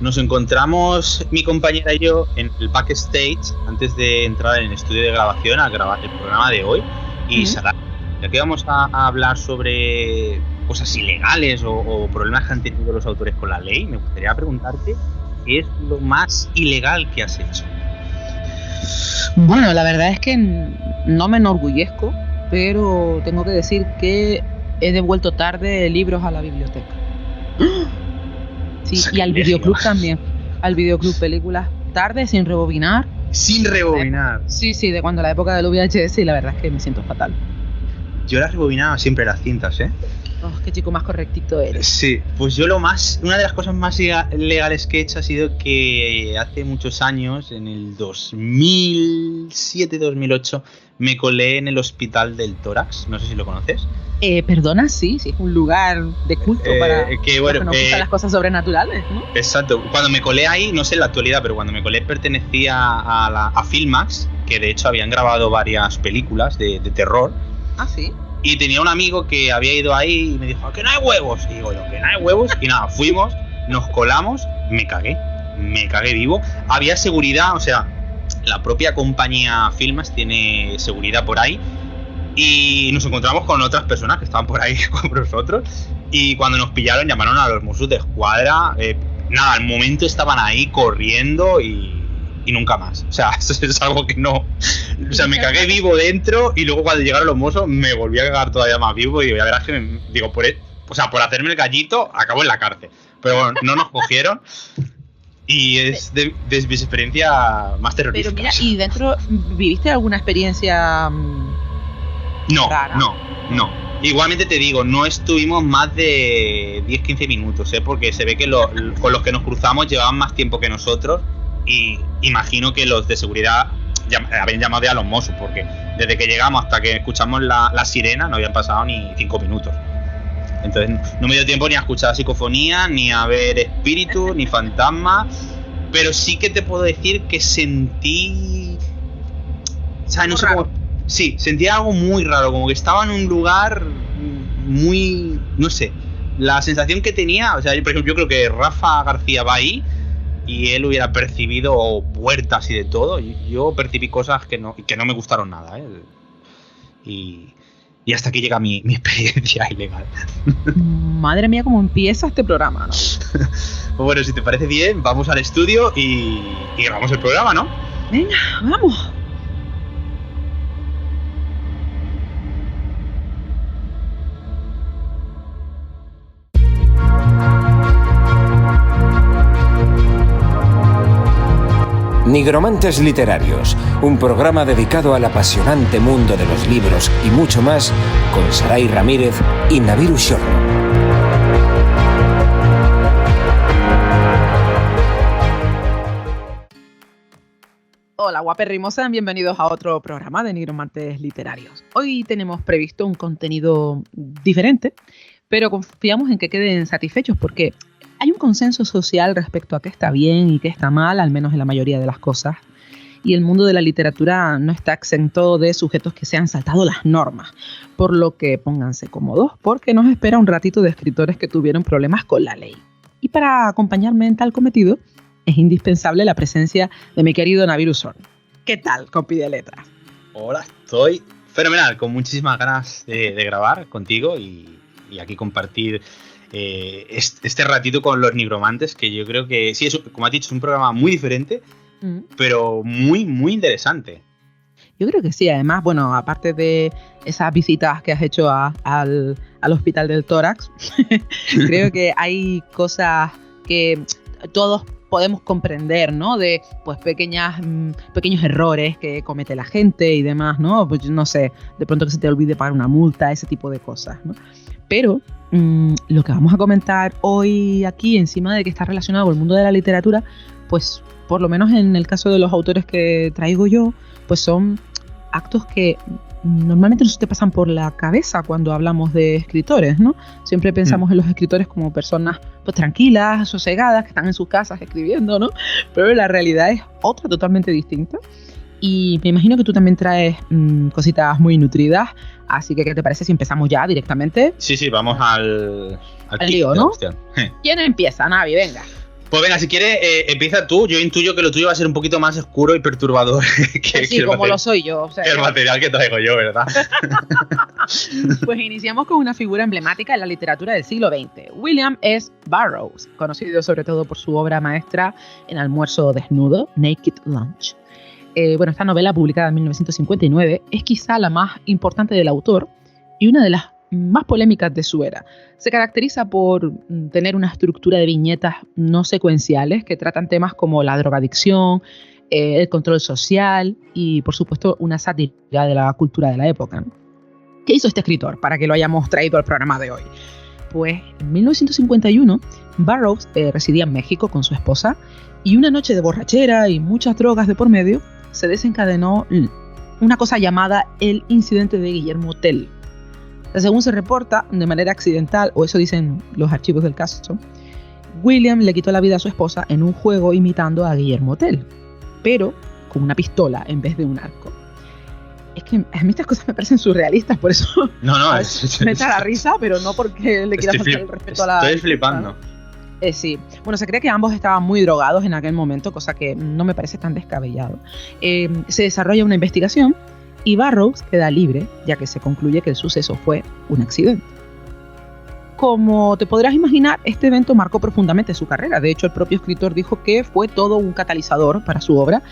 Nos encontramos mi compañera y yo en el backstage antes de entrar en el estudio de grabación a grabar el programa de hoy. Y Sara, ya que vamos a hablar sobre cosas ilegales o problemas que han tenido los autores con la ley, me gustaría preguntarte qué es lo más ilegal que has hecho. Bueno, la verdad es que no me enorgullezco, pero tengo que decir que he devuelto tarde libros a la biblioteca. Sí, y al videoclub también. Al videoclub, películas tarde, sin rebobinar. Sin rebobinar. Sí, de cuando la época del VHS, y la verdad es que me siento fatal. Yo las rebobinaba siempre las cintas, ¿eh? Oh, qué chico más correctito eres. Sí, pues yo una de las cosas más legales que he hecho ha sido que hace muchos años, en el 2007-2008, me colé en el Hospital del Tórax. No sé si lo conoces. Perdona, sí, es un lugar de culto para que, bueno, nos gustan las cosas sobrenaturales, ¿no? Exacto. Cuando me colé ahí, no sé en la actualidad, pero cuando me colé pertenecía a Filmax, que de hecho habían grabado varias películas de terror. Ah, sí. Y tenía un amigo que había ido ahí y me dijo, ¡que no hay huevos! Y digo yo, ¡que no hay huevos! Y nada, fuimos, nos colamos, me cagué vivo. Había seguridad, o sea, la propia compañía Filmax tiene seguridad por ahí. Y nos encontramos con otras personas que estaban por ahí con nosotros. Y cuando nos pillaron, llamaron a los Mossos de Escuadra. Nada, al momento estaban ahí corriendo y nunca más. O sea, eso es algo que no... O sea, me cagué vivo dentro y luego cuando llegaron los Mossos me volví a cagar todavía más vivo. Y ya verás que por hacerme el gallito, acabo en la cárcel. Pero bueno, no nos cogieron. Y es de mis experiencias más terroríficas. Pero mira, ¿y dentro viviste alguna experiencia...? No. Igualmente te digo, no estuvimos más de 10-15 minutos, porque se ve que con los que nos cruzamos llevaban más tiempo que nosotros y imagino que los de seguridad habían llamado ya a los Mossos, porque desde que llegamos hasta que escuchamos la sirena no habían pasado ni 5 minutos. Entonces no me dio tiempo ni a escuchar psicofonía, ni a ver espíritus, ni fantasmas, pero sí que te puedo decir que sentí... O sea, no sé cómo... Sí, sentía algo muy raro, como que estaba en un lugar muy... No sé, la sensación que tenía... O sea, por ejemplo, yo creo que Rafa García va ahí y él hubiera percibido puertas y de todo. Yo percibí cosas que no me gustaron nada, ¿eh? Y hasta aquí llega mi experiencia ilegal. Madre mía, cómo empieza este programa, ¿no? Pues bueno, si te parece bien, vamos al estudio y grabamos el programa, ¿no? Venga, vamos. Nigromantes Literarios, un programa dedicado al apasionante mundo de los libros y mucho más, con Saray Ramírez y Naviru Shorno. Hola guapérrimos, sean bienvenidos a otro programa de Nigromantes Literarios. Hoy tenemos previsto un contenido diferente, pero confiamos en que queden satisfechos porque hay un consenso social respecto a qué está bien y qué está mal, al menos en la mayoría de las cosas. Y el mundo de la literatura no está exento de sujetos que se han saltado las normas. Por lo que pónganse cómodos, porque nos espera un ratito de escritores que tuvieron problemas con la ley. Y para acompañarme en tal cometido, es indispensable la presencia de mi querido Naviru Shorno. ¿Qué tal, compi de letras? Hola, estoy fenomenal, con muchísimas ganas de grabar contigo y aquí compartir... este ratito con los nigromantes, que yo creo que sí, como has dicho, es un programa muy diferente, pero muy, muy interesante. Yo creo que sí, además, bueno, aparte de esas visitas que has hecho al Hospital del Tórax, creo que hay cosas que todos podemos comprender, ¿no? De pues pequeños errores que comete la gente y demás, ¿no? Pues no sé, de pronto que se te olvide pagar una multa, ese tipo de cosas, ¿no? Pero lo que vamos a comentar hoy aquí, encima de que está relacionado con el mundo de la literatura, pues por lo menos en el caso de los autores que traigo yo, pues son actos que normalmente no se te pasan por la cabeza cuando hablamos de escritores, ¿no? Siempre pensamos en los escritores como personas pues tranquilas, sosegadas, que están en sus casas escribiendo, ¿no? Pero la realidad es otra totalmente distinta. Y me imagino que tú también traes cositas muy nutridas, así que ¿qué te parece si empezamos ya directamente? Sí, vamos al lío, ¿no? ¿Quién empieza, Navi? Venga. Pues venga, si quieres, empieza tú. Yo intuyo que lo tuyo va a ser un poquito más oscuro y perturbador que, sí, como lo soy yo. O sea, que el material que traigo yo, ¿verdad? Pues iniciamos con una figura emblemática en la literatura del siglo XX. William S. Burroughs, conocido sobre todo por su obra maestra En almuerzo desnudo, Naked Lunch. Esta novela, publicada en 1959, es quizá la más importante del autor y una de las más polémicas de su era. Se caracteriza por tener una estructura de viñetas no secuenciales que tratan temas como la drogadicción, el control social y, por supuesto, una sátira de la cultura de la época. ¿Qué hizo este escritor para que lo hayamos traído al programa de hoy? Pues en 1951, Burroughs residía en México con su esposa y una noche de borrachera y muchas drogas de por medio se desencadenó una cosa llamada el incidente de Guillermo Tell. Según se reporta, de manera accidental, o eso dicen los archivos del caso, William le quitó la vida a su esposa en un juego imitando a Guillermo Tell, pero con una pistola en vez de un arco. Es que a mí estas cosas me parecen surrealistas, por eso me echa la risa, pero no porque le quiera faltar el respeto a la... Estoy flipando. Sí. Bueno, se cree que ambos estaban muy drogados en aquel momento, cosa que no me parece tan descabellado. Se desarrolla una investigación y Burroughs queda libre, ya que se concluye que el suceso fue un accidente. Como te podrás imaginar, este evento marcó profundamente su carrera. De hecho, el propio escritor dijo que fue todo un catalizador para su obra.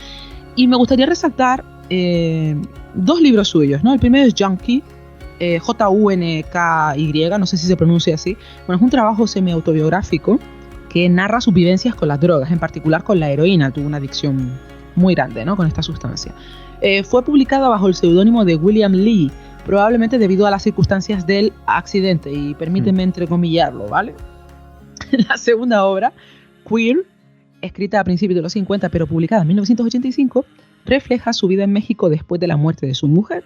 Y me gustaría resaltar 2 libros suyos, ¿no? El primero es Junkie, Junky, no sé si se pronuncia así. Bueno, es un trabajo semi-autobiográfico que narra sus vivencias con las drogas, en particular con la heroína. Tuvo una adicción muy grande, ¿no?, con esta sustancia. Fue publicada bajo el seudónimo de William Lee, probablemente debido a las circunstancias del accidente, y permíteme entrecomillarlo, ¿vale? La segunda obra, Queer, escrita a principios de los 50 pero publicada en 1985, refleja su vida en México después de la muerte de su mujer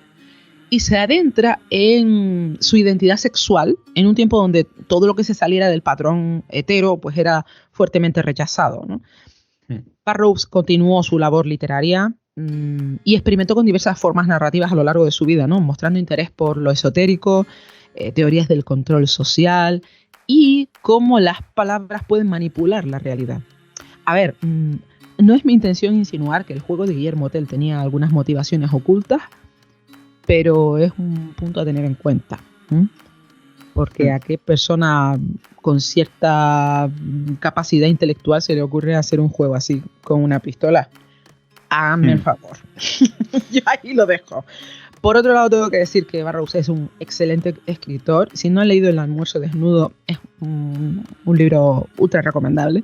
y se adentra en su identidad sexual en un tiempo donde todo lo que se saliera del patrón hetero pues era fuertemente rechazado, ¿no? Burroughs continuó su labor literaria y experimentó con diversas formas narrativas a lo largo de su vida, ¿no?, mostrando interés por lo esotérico, teorías del control social y cómo las palabras pueden manipular la realidad. A ver, no es mi intención insinuar que el juego de Guillermo Tell tenía algunas motivaciones ocultas, pero es un punto a tener en cuenta, porque a qué persona con cierta capacidad intelectual se le ocurre hacer un juego así con una pistola. Háganme el favor. Yo ahí lo dejo. Por otro lado, tengo que decir que Burroughs es un excelente escritor. Si no han leído El almuerzo desnudo, es un libro ultra recomendable.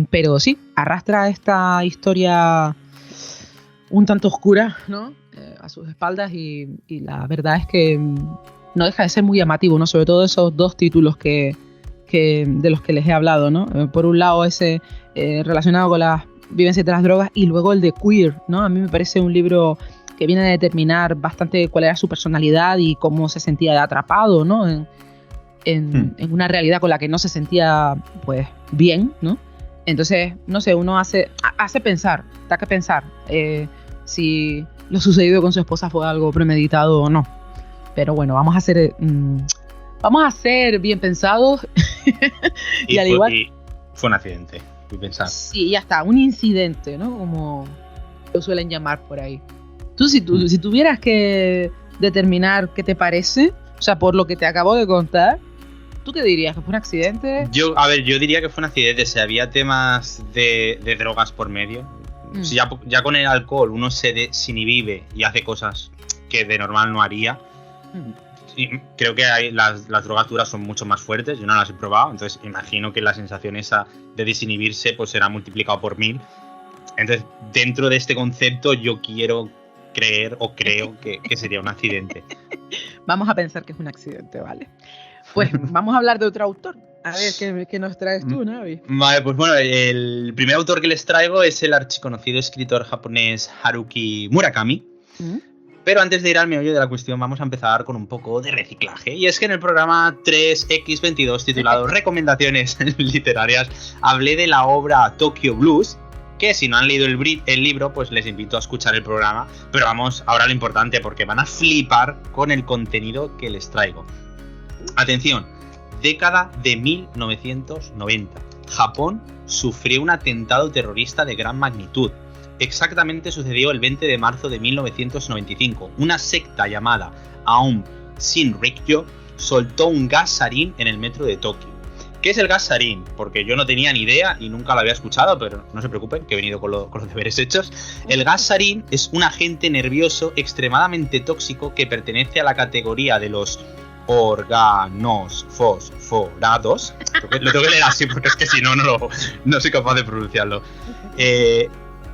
Pero sí, arrastra esta historia un tanto oscura, ¿no?, a sus espaldas y la verdad es que no deja de ser muy llamativo, ¿no?, sobre todo esos 2 títulos de los que les he hablado, ¿no? Por un lado ese relacionado con las vivencias de las drogas y luego el de Queer, ¿no? A mí me parece un libro que viene a determinar bastante cuál era su personalidad y cómo se sentía atrapado, ¿no?, en una realidad con la que no se sentía pues bien, ¿no? Entonces, no sé, uno hace pensar, da que pensar si lo sucedido con su esposa fue algo premeditado o no. Pero bueno, vamos a ser bien pensados. y al igual... fue un accidente, muy pensado. Sí, ya está, un incidente, ¿no?, como lo suelen llamar por ahí. Tú, si tuvieras que determinar qué te parece, o sea, por lo que te acabo de contar, ¿tú qué dirías? ¿Que fue un accidente? Yo diría que fue un accidente. Si había temas de drogas por medio. Si ya con el alcohol uno se desinhibe y hace cosas que de normal no haría. Y creo que las drogas duras son mucho más fuertes. Yo no las he probado, entonces imagino que la sensación esa de desinhibirse pues será multiplicado por 1000. Entonces, dentro de este concepto yo quiero creer o creo que sería un accidente. Vamos a pensar que es un accidente, ¿vale? Pues vamos a hablar de otro autor. A ver, ¿qué nos traes tú, Navi? Vale, pues bueno, el primer autor que les traigo es el archiconocido escritor japonés Haruki Murakami. Pero antes de ir al meollo de la cuestión, vamos a empezar con un poco de reciclaje. Y es que en el programa 3X22, titulado Recomendaciones literarias, hablé de la obra Tokyo Blues, que si no han leído el libro, pues les invito a escuchar el programa. Pero vamos, ahora lo importante, porque van a flipar con el contenido que les traigo. Atención, década de 1990. Japón sufrió un atentado terrorista de gran magnitud. Exactamente sucedió el 20 de marzo de 1995. Una secta llamada Aum Shinrikyo soltó un gas sarín en el metro de Tokio. ¿Qué es el gas sarín? Porque yo no tenía ni idea y nunca lo había escuchado, pero no se preopen, que he venido con los deberes hechos. El gas sarín es un agente nervioso extremadamente tóxico que pertenece a la categoría de los órganos fosforados. Lo tengo que leer así porque es que si no, no soy capaz de pronunciarlo.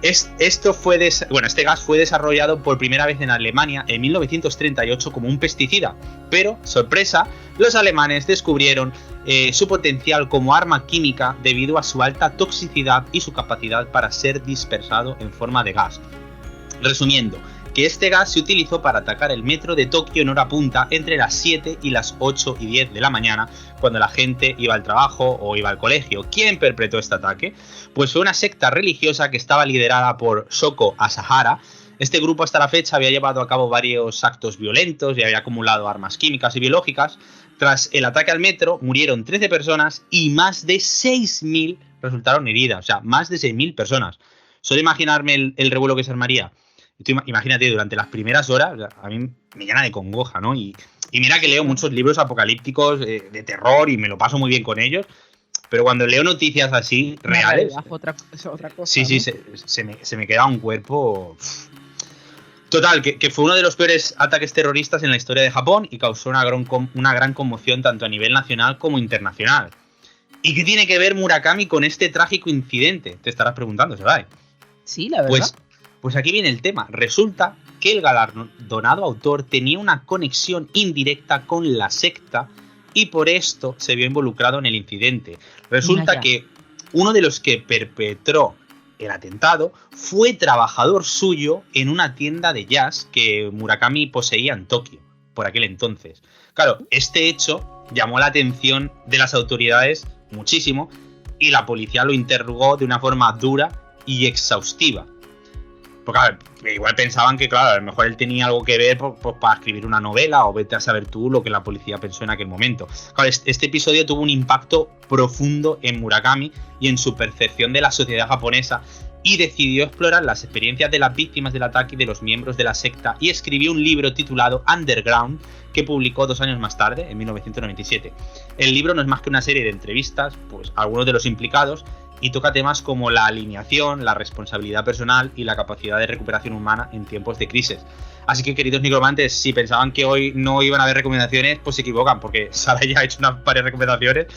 Este gas fue desarrollado por primera vez en Alemania en 1938 como un pesticida, pero, sorpresa, los alemanes descubrieron su potencial como arma química debido a su alta toxicidad y su capacidad para ser dispersado en forma de gas. Resumiendo, que este gas se utilizó para atacar el metro de Tokio en hora punta entre las 7 y las 8 y 10 de la mañana, cuando la gente iba al trabajo o iba al colegio. ¿Quién perpetró este ataque? Pues fue una secta religiosa que estaba liderada por Shoko Asahara. Este grupo hasta la fecha había llevado a cabo varios actos violentos y había acumulado armas químicas y biológicas. Tras el ataque al metro murieron 13 personas y más de 6.000 resultaron heridas. O sea, más de 6.000 personas. Solo imaginarme el revuelo que se armaría. Imagínate, durante las primeras horas, a mí me llena de congoja, ¿no? Y mira que leo muchos libros apocalípticos de terror y me lo paso muy bien con ellos, pero cuando leo noticias así, reales... Otra cosa, sí, ¿no? se me queda un cuerpo... Total, que fue uno de los peores ataques terroristas en la historia de Japón y causó una gran conmoción tanto a nivel nacional como internacional. ¿Y qué tiene que ver Murakami con este trágico incidente? Te estarás preguntando, Sarai. Sí, la verdad. Pues aquí viene el tema. Resulta que el galardonado autor tenía una conexión indirecta con la secta y por esto se vio involucrado en el incidente. Resulta que uno de los que perpetró el atentado fue trabajador suyo en una tienda de jazz que Murakami poseía en Tokio, por aquel entonces. Claro, este hecho llamó la atención de las autoridades muchísimo y la policía lo interrogó de una forma dura y exhaustiva. Porque a ver, igual pensaban que, claro, a lo mejor él tenía algo que ver pues, para escribir una novela o vete a saber tú lo que la policía pensó en aquel momento. Claro, este episodio tuvo un impacto profundo en Murakami y en su percepción de la sociedad japonesa y decidió explorar las experiencias de las víctimas del ataque y de los miembros de la secta y escribió un libro titulado Underground que publicó 2 años más tarde, en 1997. El libro no es más que una serie de entrevistas pues, a algunos de los implicados y toca temas como la alineación, la responsabilidad personal y la capacidad de recuperación humana en tiempos de crisis. Así que, queridos nigromantes, si pensaban que hoy no iban a haber recomendaciones, pues se equivocan, porque Sara ya ha hecho unas varias recomendaciones.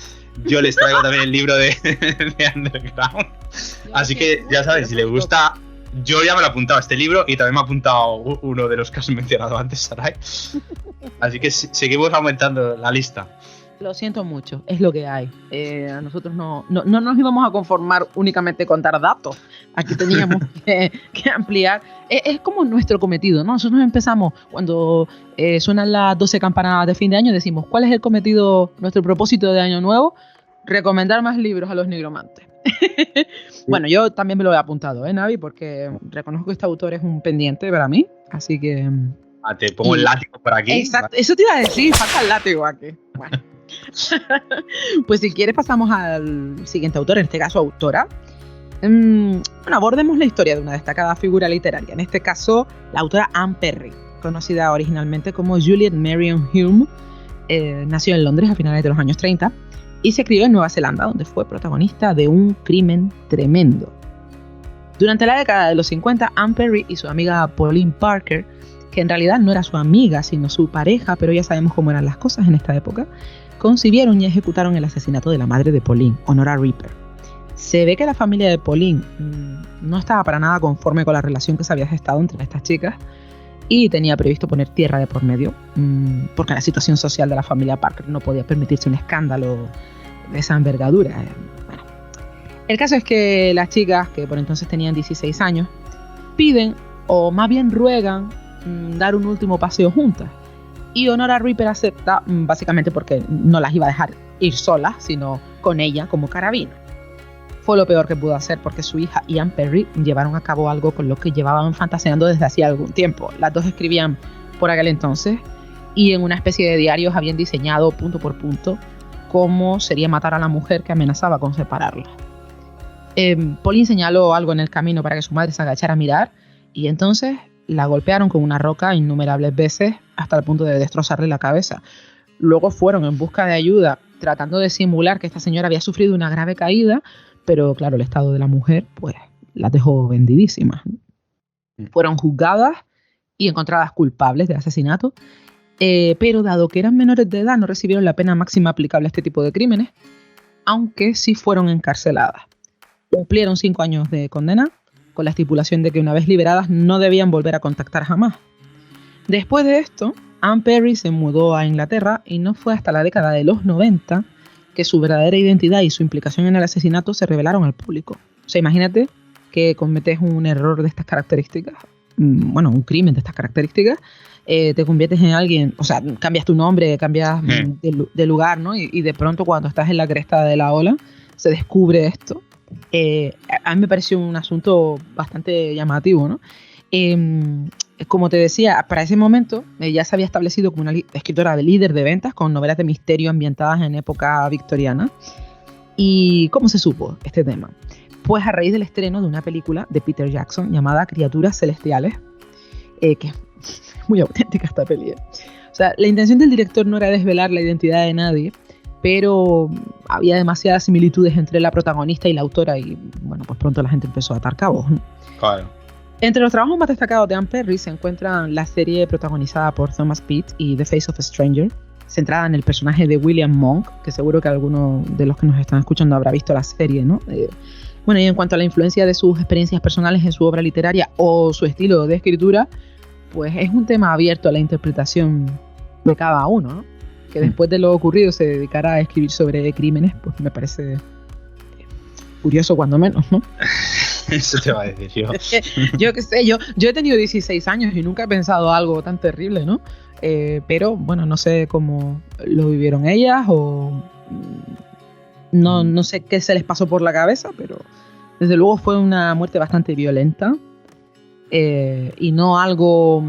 Yo les traigo también el libro de Underground. Así que, ya sabéis, si les gusta, yo ya me lo he apuntado a este libro y también me ha apuntado uno de los que has mencionado antes, Sarai. Así que seguimos aumentando la lista. Lo siento mucho, es lo que hay. A nosotros no nos íbamos a conformar únicamente con dar datos. Aquí teníamos que ampliar. Es como nuestro cometido, ¿no? Nosotros empezamos cuando suenan las 12 campanadas de fin de año, decimos, ¿cuál es el cometido, nuestro propósito de año nuevo? Recomendar más libros a los nigromantes. Bueno, yo también me lo he apuntado, Navi, porque reconozco que este autor es un pendiente para mí, así que... Te pongo el látigo por aquí. Exacto, eso te iba a decir, falta el látigo aquí. Bueno. Pues si quieres pasamos al siguiente autor, en este caso autora. Bueno, abordemos la historia de una destacada figura literaria, en este caso la autora Anne Perry, conocida originalmente como Juliet Marion Hume. Nació en Londres a finales de los años 30 y se crió en Nueva Zelanda, donde fue protagonista de un crimen tremendo. Durante la década de los 50, Anne Perry y su amiga Pauline Parker, que en realidad no era su amiga sino su pareja, pero ya sabemos cómo eran las cosas en esta época, concibieron y ejecutaron el asesinato de la madre de Pauline, Honora Ripper. Se ve que la familia de Pauline no estaba para nada conforme con la relación que se había gestado entre estas chicas y tenía previsto poner tierra de por medio, porque la situación social de la familia Parker no podía permitirse un escándalo de esa envergadura. Bueno, el caso es que las chicas, que por entonces tenían 16 años, piden, o más bien ruegan, dar un último paseo juntas. Y Honora Ripper acepta, básicamente porque no las iba a dejar ir solas, sino con ella como carabina. Fue lo peor que pudo hacer porque su hija y Anne Perry llevaron a cabo algo con lo que llevaban fantaseando desde hacía algún tiempo. Las dos escribían por aquel entonces y en una especie de diarios habían diseñado punto por punto cómo sería matar a la mujer que amenazaba con separarla. Pauline señaló algo en el camino para que su madre se agachara a mirar y entonces la golpearon con una roca innumerables veces hasta el punto de destrozarle la cabeza. Luego fueron en busca de ayuda tratando de simular que esta señora había sufrido una grave caída, pero claro, el estado de la mujer pues las dejó vendidísimas. Fueron juzgadas y encontradas culpables de asesinato, pero dado que eran menores de edad no recibieron la pena máxima aplicable a este tipo de crímenes, aunque sí fueron encarceladas. Cumplieron 5 años de condena, con la estipulación de que una vez liberadas no debían volver a contactar jamás. Después de esto, Anne Perry se mudó a Inglaterra y no fue hasta la década de los 90 que su verdadera identidad y su implicación en el asesinato se revelaron al público. O sea, imagínate que cometes un error de estas características, bueno, un crimen de estas características, te conviertes en alguien, o sea, cambias tu nombre, cambias de lugar, ¿no? Y de pronto cuando estás en la cresta de la ola, se descubre esto. A mí me pareció un asunto bastante llamativo, ¿no? Como te decía, para ese momento ya se había establecido como una escritora de líder de ventas con novelas de misterio ambientadas en época victoriana. ¿Y cómo se supo este tema? Pues a raíz del estreno de una película de Peter Jackson llamada Criaturas Celestiales, que es muy auténtica esta peli. O sea, la intención del director no era desvelar la identidad de nadie, pero había demasiadas similitudes entre la protagonista y la autora y, bueno, pues pronto la gente empezó a atar cabos, ¿no? Claro. Entre los trabajos más destacados de Anne Perry se encuentran la serie protagonizada por Thomas Pitt y The Face of a Stranger, centrada en el personaje de William Monk, que seguro que alguno de los que nos están escuchando habrá visto la serie, ¿no? Bueno, y en cuanto a la influencia de sus experiencias personales en su obra literaria o su estilo de escritura, pues es un tema abierto a la interpretación de cada uno, ¿no? Que después de lo ocurrido se dedicara a escribir sobre crímenes, pues me parece curioso cuando menos, ¿no? Eso te va a decir yo. Yo qué sé, yo he tenido 16 años y nunca he pensado algo tan terrible, ¿no? Pero bueno, no sé cómo lo vivieron ellas o no sé qué se les pasó por la cabeza, pero desde luego fue una muerte bastante violenta y no algo...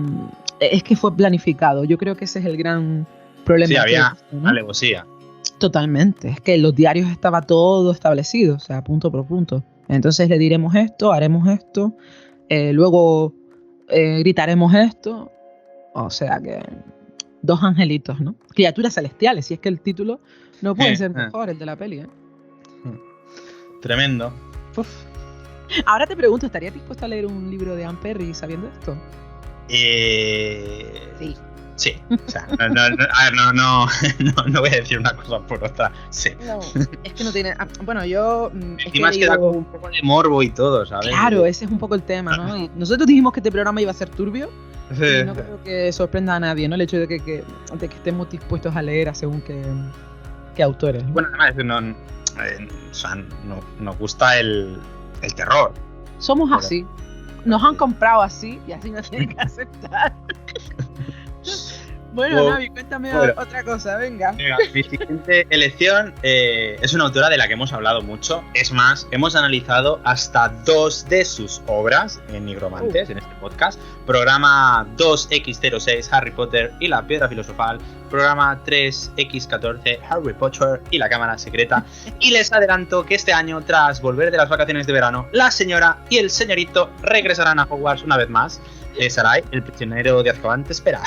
Es que fue planificado. Yo creo que ese es el gran problema. Sí, había alevosía. Totalmente. Es que en los diarios estaba todo establecido, o sea, punto por punto. Entonces le diremos esto, haremos esto, luego gritaremos esto. O sea que... Dos angelitos, ¿no? Criaturas celestiales, si es que el título no puede ser mejor, el de la peli, ¿eh? Tremendo. Uf. Ahora te pregunto, ¿estarías dispuesto a leer un libro de Anne Perry sabiendo esto? Sí. Sí. O sea, no voy a decir una cosa por otra. Sí. No, es que no tiene... Bueno, yo... Encima es que da como un poco de morbo y todo, ¿sabes? Claro, ese es un poco el tema, ¿no? Y nosotros dijimos que este programa iba a ser turbio. Sí. Y no creo que sorprenda a nadie, ¿no? El hecho de que estemos dispuestos a leer a según qué autores, ¿no? Bueno, además nos gusta el terror. Somos así. Nos han comprado así y así nos tienen que aceptar. Bueno, Navi, cuéntame otra cosa, venga. Mi siguiente elección es una autora de la que hemos hablado mucho. Es más, hemos analizado hasta 2 de sus obras en Nigromantes, en este podcast. Programa 2X06, Harry Potter y la Piedra Filosofal. Programa 3X14, Harry Potter y la Cámara Secreta. Y les adelanto que este año, tras volver de las vacaciones de verano, la señora y el señorito regresarán a Hogwarts una vez más. Sarai, el prisionero de Azkaban te espera.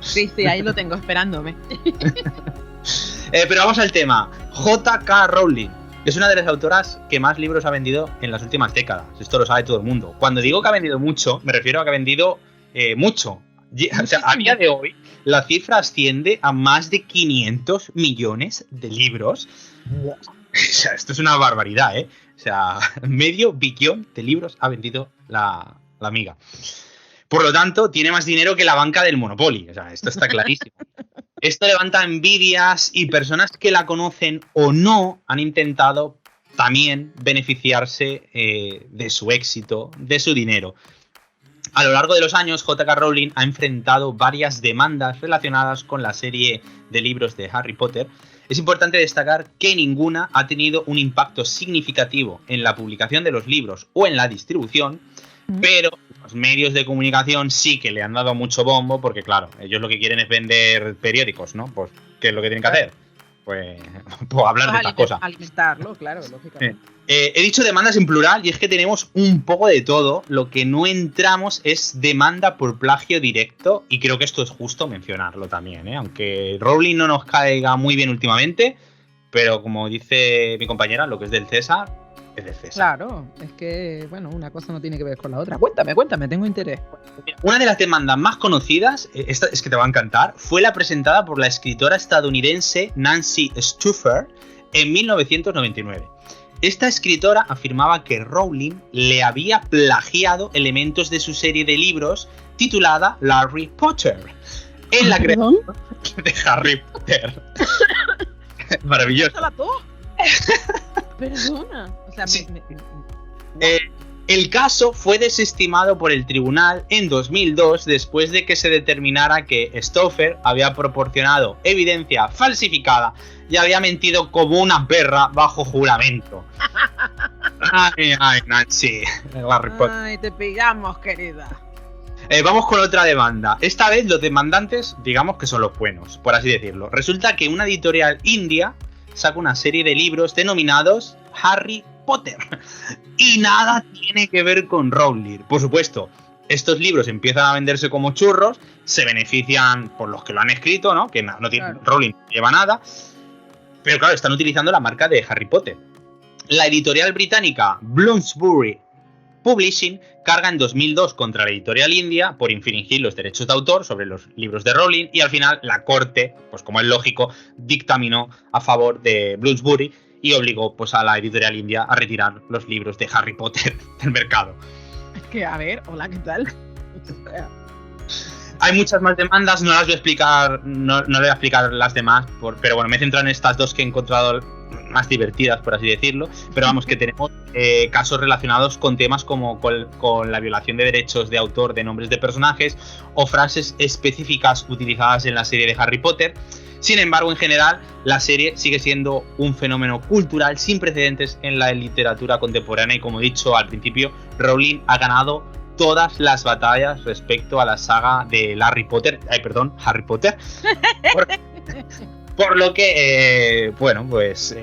Sí, ahí lo tengo esperándome. Pero vamos al tema. J.K. Rowling es una de las autoras que más libros ha vendido en las últimas décadas. Esto lo sabe todo el mundo. Cuando digo que ha vendido mucho, me refiero a que ha vendido mucho. O sea, a día de hoy la cifra asciende a más de 500 millones de libros. O sea, esto es una barbaridad, ¿eh? O sea, medio billón de libros ha vendido la amiga. Por lo tanto, tiene más dinero que la banca del Monopoly. O sea, esto está clarísimo. Esto levanta envidias y personas que la conocen o no han intentado también beneficiarse de su éxito, de su dinero. A lo largo de los años, J.K. Rowling ha enfrentado varias demandas relacionadas con la serie de libros de Harry Potter. Es importante destacar que ninguna ha tenido un impacto significativo en la publicación de los libros o en la distribución, pero los medios de comunicación sí que le han dado mucho bombo porque, claro, ellos lo que quieren es vender periódicos, ¿no? Pues, ¿qué es lo que tienen que hacer? pues hablar de estas cosas. Alimentarlo, claro, lógicamente. He dicho demandas en plural y es que tenemos un poco de todo. Lo que no entramos es demanda por plagio directo y creo que esto es justo mencionarlo también, ¿eh? Aunque Rowling no nos caiga muy bien últimamente, pero como dice mi compañera, lo que es del César es del César. Claro, es que, bueno, una cosa no tiene que ver con la otra. Cuéntame, tengo interés. Una de las demandas más conocidas, esta es que te va a encantar, fue la presentada por la escritora estadounidense Nancy Stueffer en 1999. Esta escritora afirmaba que Rowling le había plagiado elementos de su serie de libros titulada Harry Potter en la creación de Harry Potter. Maravilloso. Perdona. O sea, sí. El caso fue desestimado por el tribunal en 2002 después de que se determinara que Stauffer había proporcionado evidencia falsificada y había mentido como una perra bajo juramento. Ay, Nancy. Ay, te pillamos, querida. Vamos con otra demanda. Esta vez los demandantes, digamos que son los buenos, por así decirlo. Resulta que una editorial india saca una serie de libros denominados Harry Potter y nada tiene que ver con Rowling. Por supuesto, estos libros empiezan a venderse como churros, se benefician por los que lo han escrito, ¿no? Que no tiene, claro. Rowling no lleva nada, pero claro, están utilizando la marca de Harry Potter. La editorial británica Bloomsbury Publishing carga en 2002 contra la editorial india por infringir los derechos de autor sobre los libros de Rowling y al final la corte, pues como es lógico, dictaminó a favor de Bloomsbury y obligó pues a la editorial india a retirar los libros de Harry Potter del mercado. Es que, a ver, hola, ¿qué tal? Hay muchas más demandas, no las voy a explicar, no le voy a explicar las demás, pero bueno, me he centrado en estas dos que he encontrado más divertidas, por así decirlo, pero vamos, que tenemos casos relacionados con temas como con la violación de derechos de autor de nombres de personajes o frases específicas utilizadas en la serie de Harry Potter. Sin embargo, en general, la serie sigue siendo un fenómeno cultural sin precedentes en la literatura contemporánea y, como he dicho al principio, Rowling ha ganado todas las batallas respecto a la saga de Harry Potter. Por lo que, bueno, pues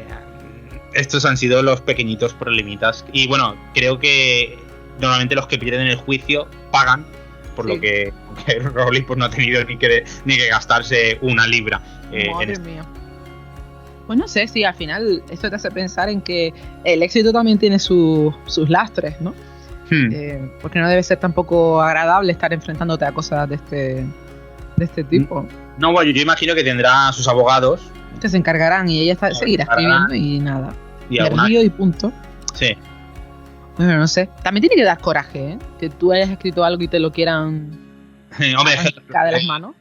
estos han sido los pequeñitos problemitas. Y bueno, creo que normalmente los que pierden el juicio pagan, por lo que Rowling pues no ha tenido ni que gastarse una libra. Madre mía. Pues no sé si al final esto te hace pensar en que el éxito también tiene sus lastres, ¿no? Porque no debe ser tampoco agradable estar enfrentándote a cosas de este tipo. No, bueno, yo imagino que tendrá sus abogados que se encargarán y ella seguirá escribiendo y nada. Y punto. Sí. Bueno, no sé. También tiene que dar coraje, ¿eh? Que tú hayas escrito algo y te lo quieran arrancar de las manos.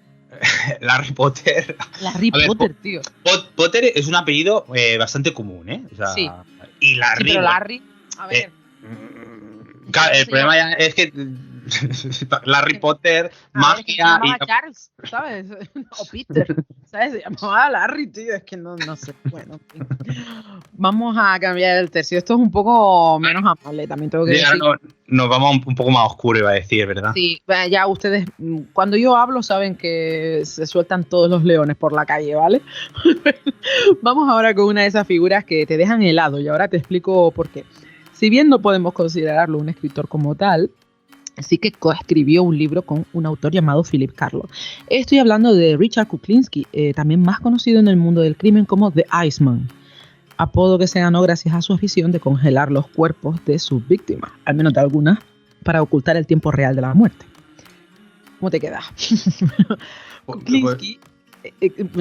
Harry Potter. Harry Potter, tío. Potter es un apellido bastante común, ¿eh? O sea, sí. Y Larry. Sí, pero Larry, a ver. El problema ya es que Harry Potter, magia se llamaba Charles, ¿sabes? O Peter, ¿sabes? Se llamaba Larry, tío. Es que no sé. Bueno, en fin. Vamos a cambiar el tercio. Esto es un poco menos amable, también tengo que decir. Nos vamos un poco más oscuro, iba a decir, ¿verdad? Sí, ya ustedes, cuando yo hablo, saben que se sueltan todos los leones por la calle, ¿vale? Vamos ahora con una de esas figuras que te dejan helado y ahora te explico por qué. Si bien no podemos considerarlo un escritor como tal, sí que coescribió un libro con un autor llamado Philip Carlo. Estoy hablando de Richard Kuklinski, también más conocido en el mundo del crimen como The Iceman, apodo que se ganó gracias a su afición de congelar los cuerpos de sus víctimas, al menos de algunas, para ocultar el tiempo real de la muerte. ¿Cómo te quedas? Kuklinski,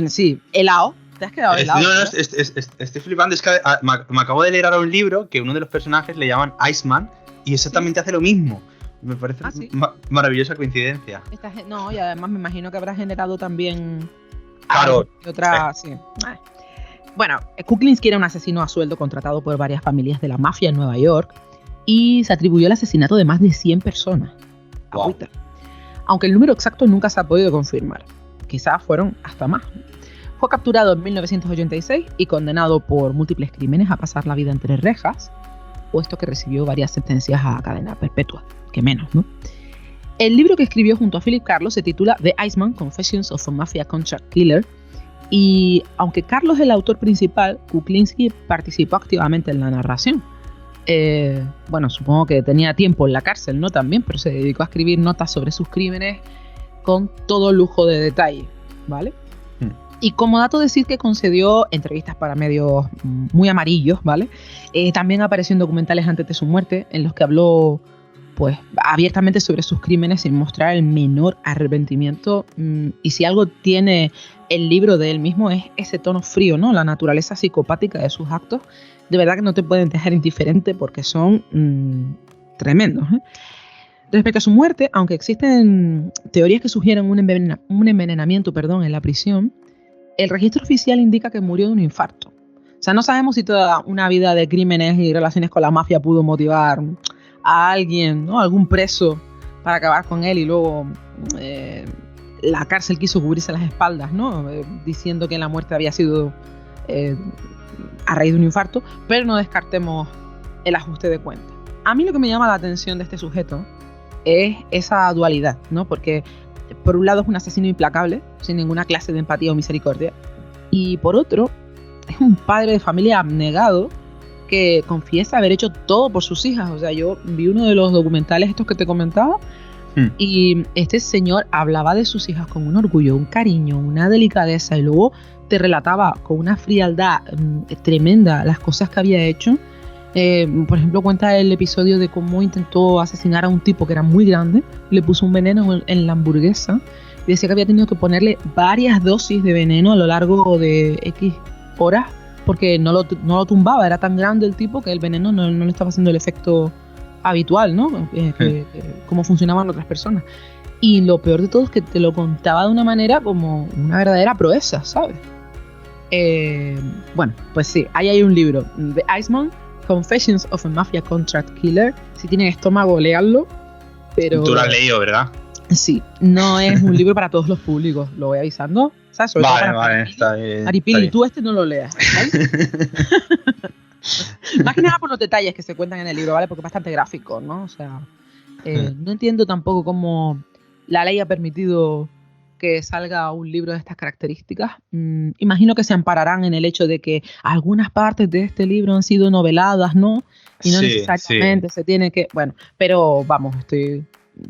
sí, helado. ¿Te has quedado helado? No, estoy flipando. Es que me acabo de leer ahora un libro que uno de los personajes le llaman Iceman y exactamente hace lo mismo. Me parece maravillosa coincidencia. No, y además me imagino que habrá generado también claro, otra. Sí. Bueno, Kuklinski era un asesino a sueldo contratado por varias familias de la mafia en Nueva York y se atribuyó el asesinato de más de 100 personas. Wow. Aunque el número exacto nunca se ha podido confirmar. Quizás fueron hasta más. Fue capturado en 1986 y condenado por múltiples crímenes a pasar la vida entre rejas, puesto que recibió varias sentencias a cadena perpetua, que menos, ¿no? El libro que escribió junto a Philip Carlo se titula The Iceman, Confessions of a Mafia Contract Killer Y aunque Carlos es el autor principal, Kuklinski participó activamente en la narración. Bueno, supongo que tenía tiempo en la cárcel, ¿no? También, pero se dedicó a escribir notas sobre sus crímenes con todo lujo de detalle, ¿vale? Y como dato decir que concedió entrevistas para medios muy amarillos, ¿vale? También apareció en documentales antes de su muerte, en los que habló pues abiertamente sobre sus crímenes sin mostrar el menor arrepentimiento. Y si algo tiene el libro de él mismo es ese tono frío, ¿no? La naturaleza psicopática de sus actos. De verdad que no te pueden dejar indiferente porque son tremendos, ¿eh? Respecto a su muerte, aunque existen teorías que sugieren un envenenamiento, en la prisión, el registro oficial indica que murió de un infarto. O sea, no sabemos si toda una vida de crímenes y relaciones con la mafia pudo motivar a alguien, ¿no? Algún preso para acabar con él y luego la cárcel quiso cubrirse las espaldas, ¿no? Diciendo que la muerte había sido a raíz de un infarto, pero no descartemos el ajuste de cuenta. A mí lo que me llama la atención de este sujeto es esa dualidad, ¿no? Porque por un lado es un asesino implacable, sin ninguna clase de empatía o misericordia, y por otro es un padre de familia abnegado que confiesa haber hecho todo por sus hijas. O sea, yo vi uno de los documentales estos que te comentaba y este señor hablaba de sus hijas con un orgullo, un cariño, una delicadeza, y luego te relataba con una frialdad tremenda las cosas que había hecho. Por ejemplo, cuenta el episodio de cómo intentó asesinar a un tipo que era muy grande, le puso un veneno en la hamburguesa y decía que había tenido que ponerle varias dosis de veneno a lo largo de X horas porque no lo tumbaba, era tan grande el tipo que el veneno no le estaba haciendo el efecto habitual, ¿no? Como funcionaban otras personas. Y lo peor de todo es que te lo contaba de una manera como una verdadera proeza, ¿sabes? Bueno, pues sí, ahí hay un libro, The Iceman, Confessions of a Mafia Contract Killer. Si tienen estómago, léanlo. Pero tú lo has leído, ¿verdad? Sí, no es un libro para todos los públicos, lo voy avisando. ¿Sabes? Vale, está bien. Maripili, tú no lo leas, ¿vale? Más que nada por los detalles que se cuentan en el libro, ¿vale? Porque es bastante gráfico, ¿no? O sea, no entiendo tampoco cómo la ley ha permitido que salga un libro de estas características. Imagino que se ampararán en el hecho de que algunas partes de este libro han sido noveladas, ¿no? Y no necesariamente se tiene que... Bueno, pero vamos, estoy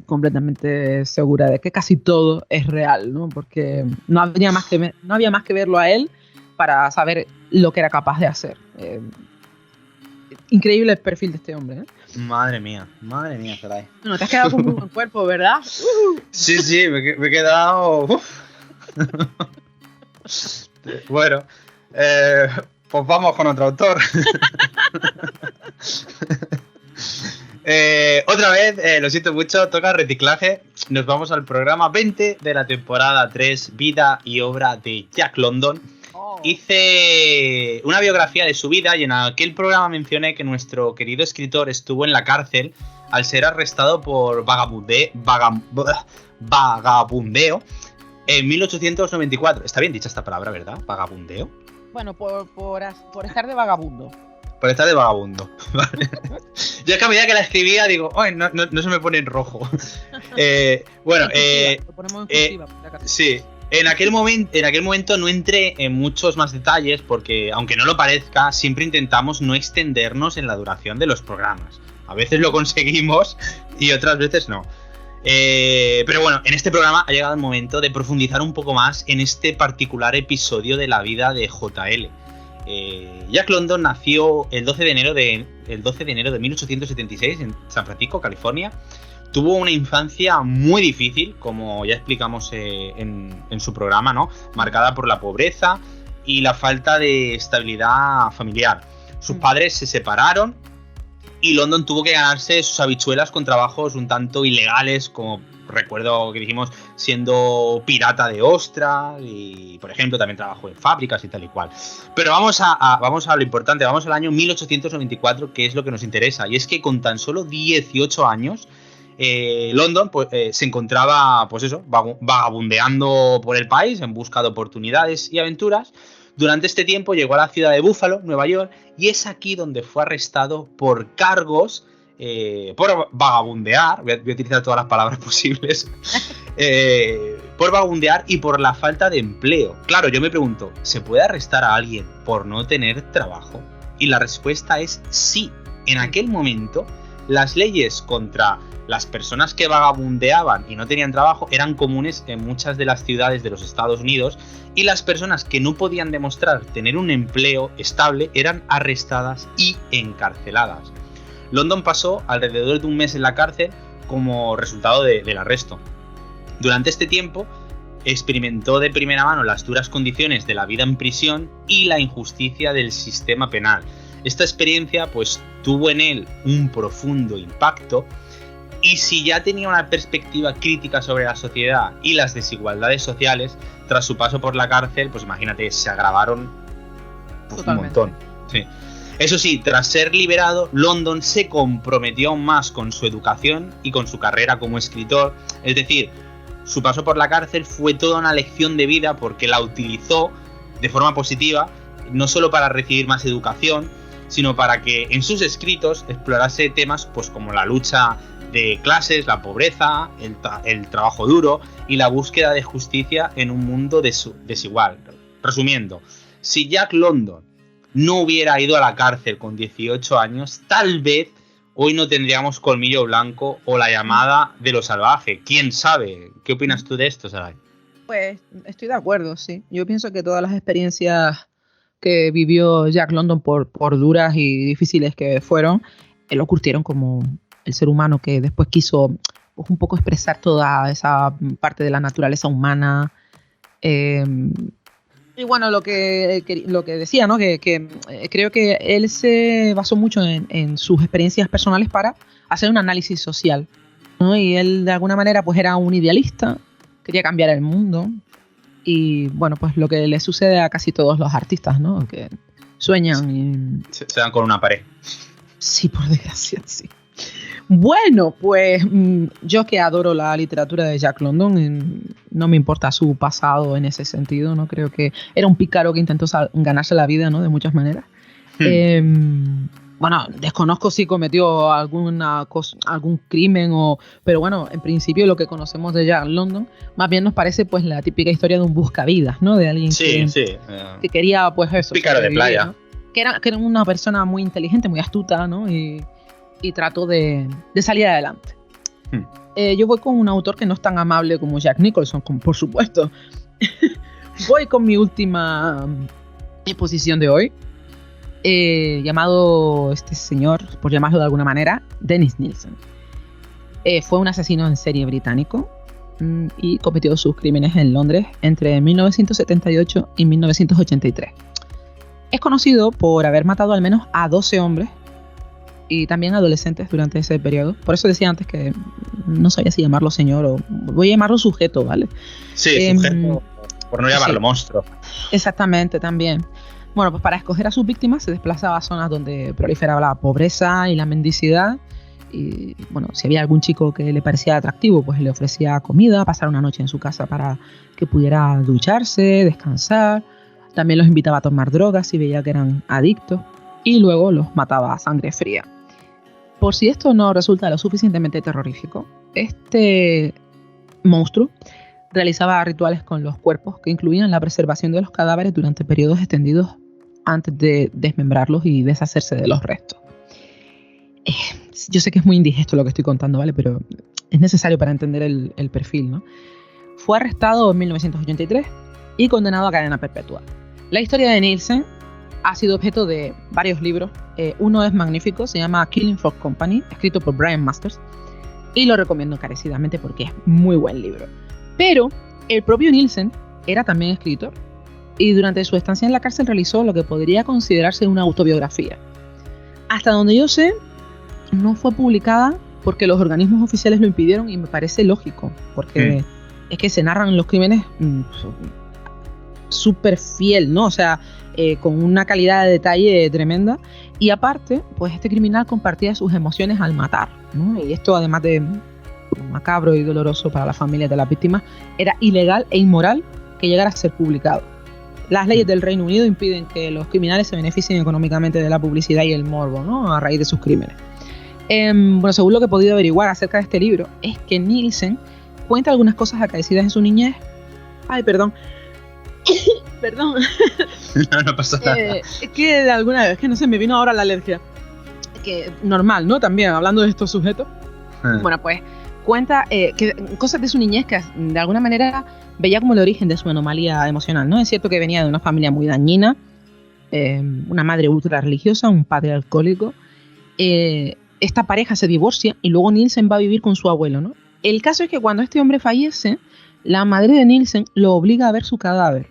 completamente segura de que casi todo es real, ¿no? Porque no había más que verlo a él para saber lo que era capaz de hacer. Increíble el perfil de este hombre, ¿eh? Madre mía, Saray. No, te has quedado con muy buen cuerpo, ¿verdad? Sí, me he quedado... Bueno, pues vamos con otro autor. Otra vez, lo siento mucho, toca reciclaje. Nos vamos al programa 20 de la temporada 3, Vida y obra de Jack London. Hice una biografía de su vida y en aquel programa mencioné que nuestro querido escritor estuvo en la cárcel al ser arrestado por vagabundeo en 1894. Está bien dicha esta palabra, ¿verdad? Vagabundeo. Bueno, por estar de vagabundo. Por estar de vagabundo, ¿vale? Yo es que a medida que la escribía digo, ¡ay, no se me pone en rojo! Bueno, lo ponemos en cursiva, por acaso. Sí. En aquel momento no entré en muchos más detalles porque, aunque no lo parezca, siempre intentamos no extendernos en la duración de los programas. A veces lo conseguimos y otras veces no. Pero bueno, en este programa ha llegado el momento de profundizar un poco más en este particular episodio de la vida de JL. Jack London nació el 12 de enero de 1876 en San Francisco, California. Tuvo una infancia muy difícil, como ya explicamos en su programa, ¿no? Marcada por la pobreza y la falta de estabilidad familiar. Sus padres se separaron y London tuvo que ganarse sus habichuelas con trabajos un tanto ilegales, como recuerdo que dijimos, siendo pirata de ostras y, por ejemplo, también trabajó en fábricas y tal y cual. Pero vamos a lo importante, vamos al año 1894, que es lo que nos interesa. Y es que con tan solo 18 años... London se encontraba vagabundeando por el país en busca de oportunidades y aventuras. Durante este tiempo llegó a la ciudad de Buffalo, Nueva York, y es aquí donde fue arrestado por cargos por vagabundear, voy a utilizar todas las palabras posibles, por vagabundear y por la falta de empleo. Claro, yo me pregunto, ¿se puede arrestar a alguien por no tener trabajo? Y la respuesta es sí. En aquel momento, las leyes contra las personas que vagabundeaban y no tenían trabajo eran comunes en muchas de las ciudades de los Estados Unidos, y las personas que no podían demostrar tener un empleo estable eran arrestadas y encarceladas. London pasó alrededor de un mes en la cárcel como resultado del arresto. Durante este tiempo experimentó de primera mano las duras condiciones de la vida en prisión y la injusticia del sistema penal. Esta experiencia pues tuvo en él un profundo impacto, y si ya tenía una perspectiva crítica sobre la sociedad y las desigualdades sociales, tras su paso por la cárcel, pues imagínate, se agravaron un montón. Sí. Eso sí, tras ser liberado, London se comprometió aún más con su educación y con su carrera como escritor. Es decir, su paso por la cárcel fue toda una lección de vida, porque la utilizó de forma positiva, no solo para recibir más educación, sino para que en sus escritos explorase temas pues como la lucha de clases, la pobreza, el trabajo duro y la búsqueda de justicia en un mundo desigual. Resumiendo, si Jack London no hubiera ido a la cárcel con 18 años, tal vez hoy no tendríamos Colmillo Blanco o La llamada de lo salvaje. ¿Quién sabe? ¿Qué opinas tú de esto, Saray? Pues estoy de acuerdo, sí. Yo pienso que todas las experiencias que vivió Jack London, por duras y difíciles que fueron, lo curtieron como el ser humano que después quiso pues, un poco expresar toda esa parte de la naturaleza humana. Y bueno, lo que decía, ¿no? Que creo que él se basó mucho en sus experiencias personales para hacer un análisis social, ¿no? Y él de alguna manera pues era un idealista, quería cambiar el mundo. Y bueno, pues lo que le sucede a casi todos los artistas, ¿no? Que sueñan y se dan con una pared. Sí, por desgracia, sí. Bueno, pues yo que adoro la literatura de Jack London, no me importa su pasado en ese sentido, ¿no? Creo que era un pícaro que intentó ganarse la vida, ¿no? De muchas maneras. Bueno, desconozco si cometió algún crimen pero bueno, en principio lo que conocemos de Jack London más bien nos parece pues la típica historia de un buscavidas, ¿no? De alguien que quería pues eso. Pícaro de playa. ¿no? Que era una persona muy inteligente, muy astuta, ¿no? Y trató de salir adelante. Yo voy con un autor que no es tan amable como Jack Nicholson, por supuesto. Voy con mi última exposición de hoy. Llamado este señor, por llamarlo de alguna manera, Dennis Nilsen. Fue un asesino en serie británico y cometió sus crímenes en Londres entre 1978 y 1983. Es conocido por haber matado al menos a 12 hombres y también adolescentes durante ese periodo. Por eso decía antes que no sabía si llamarlo señor o voy a llamarlo sujeto, ¿vale? Sí, sujeto, por no llamarlo monstruo. Exactamente, también. Bueno, pues para escoger a sus víctimas se desplazaba a zonas donde proliferaba la pobreza y la mendicidad. Y bueno, si había algún chico que le parecía atractivo, pues le ofrecía comida, pasar una noche en su casa para que pudiera ducharse, descansar. También los invitaba a tomar drogas si veía que eran adictos. Y luego los mataba a sangre fría. Por si esto no resulta lo suficientemente terrorífico, este monstruo realizaba rituales con los cuerpos que incluían la preservación de los cadáveres durante periodos extendidos antes de desmembrarlos y deshacerse de los restos. Yo sé que es muy indigesto lo que estoy contando, ¿vale? Pero es necesario para entender el perfil, ¿no? Fue arrestado en 1983 y condenado a cadena perpetua. La historia de Nilsen ha sido objeto de varios libros. Uno es magnífico, se llama Killing for Company, escrito por Brian Masters, y lo recomiendo encarecidamente porque es muy buen libro. Pero el propio Nilsen era también escritor y durante su estancia en la cárcel realizó lo que podría considerarse una autobiografía. Hasta donde yo sé, no fue publicada porque los organismos oficiales lo impidieron y me parece lógico, porque es que se narran los crímenes súper fiel, ¿no? O sea, con una calidad de detalle tremenda. Y aparte, pues este criminal compartía sus emociones al matar, ¿no? Y esto, además de macabro y doloroso para las familias de las víctimas, era ilegal e inmoral que llegara a ser publicado. Las leyes del Reino Unido impiden que los criminales se beneficien económicamente de la publicidad y el morbo, ¿no? A raíz de sus crímenes. Bueno, según lo que he podido averiguar acerca de este libro, es que Nilsen cuenta algunas cosas acaecidas en su niñez. Ay, perdón. Perdón. No pasa nada. Es que de alguna vez, que no sé, me vino ahora la alergia. Que normal, ¿no? También, hablando de estos sujetos. Bueno, pues cuenta que cosas de su niñez que de alguna manera veía como el origen de su anomalía emocional, ¿no? Es cierto que venía de una familia muy dañina, una madre ultra religiosa, un padre alcohólico. Esta pareja se divorcia y luego Nielsen va a vivir con su abuelo, ¿no? El caso es que cuando este hombre fallece, la madre de Nielsen lo obliga a ver su cadáver.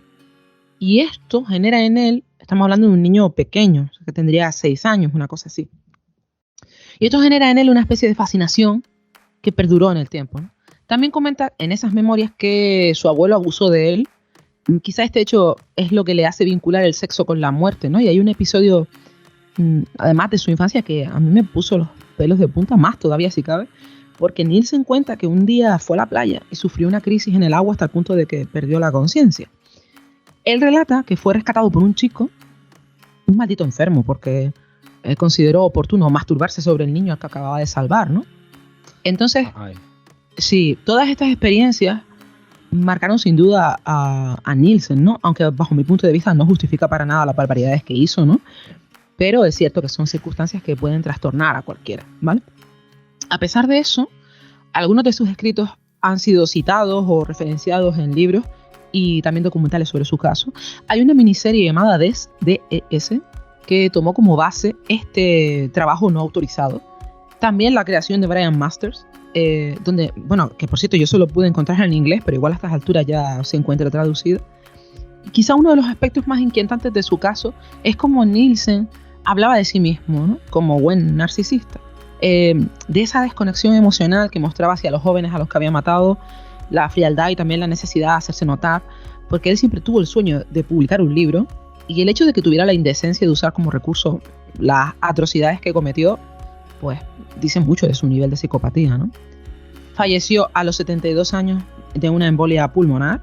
Y esto genera en él, estamos hablando de un niño pequeño, que tendría 6 años, una cosa así. Y esto genera en él una especie de fascinación que perduró en el tiempo, ¿no? También comenta en esas memorias que su abuelo abusó de él. Quizá este hecho es lo que le hace vincular el sexo con la muerte, ¿no? Y hay un episodio, además de su infancia, que a mí me puso los pelos de punta, más todavía si cabe, porque Nielsen cuenta que un día fue a la playa y sufrió una crisis en el agua hasta el punto de que perdió la conciencia. Él relata que fue rescatado por un chico, un maldito enfermo, porque consideró oportuno masturbarse sobre el niño al que acababa de salvar, ¿no? Entonces, sí, todas estas experiencias marcaron sin duda a Nielsen, ¿no? Aunque bajo mi punto de vista no justifica para nada las barbaridades que hizo, ¿no? Pero es cierto que son circunstancias que pueden trastornar a cualquiera, ¿vale? A pesar de eso, algunos de sus escritos han sido citados o referenciados en libros y también documentales sobre su caso. Hay una miniserie llamada DES, D-E-S, que tomó como base este trabajo no autorizado. También la creación de Brian Masters, donde, bueno, que por cierto yo solo pude encontrar en inglés, pero igual a estas alturas ya se encuentra traducido. Y quizá uno de los aspectos más inquietantes de su caso es cómo Nielsen hablaba de sí mismo, ¿no? Como buen narcisista. De esa desconexión emocional que mostraba hacia los jóvenes a los que había matado, la frialdad y también la necesidad de hacerse notar, porque él siempre tuvo el sueño de publicar un libro, y el hecho de que tuviera la indecencia de usar como recurso las atrocidades que cometió, pues dice mucho de su nivel de psicopatía, ¿no? Falleció a los 72 años de una embolia pulmonar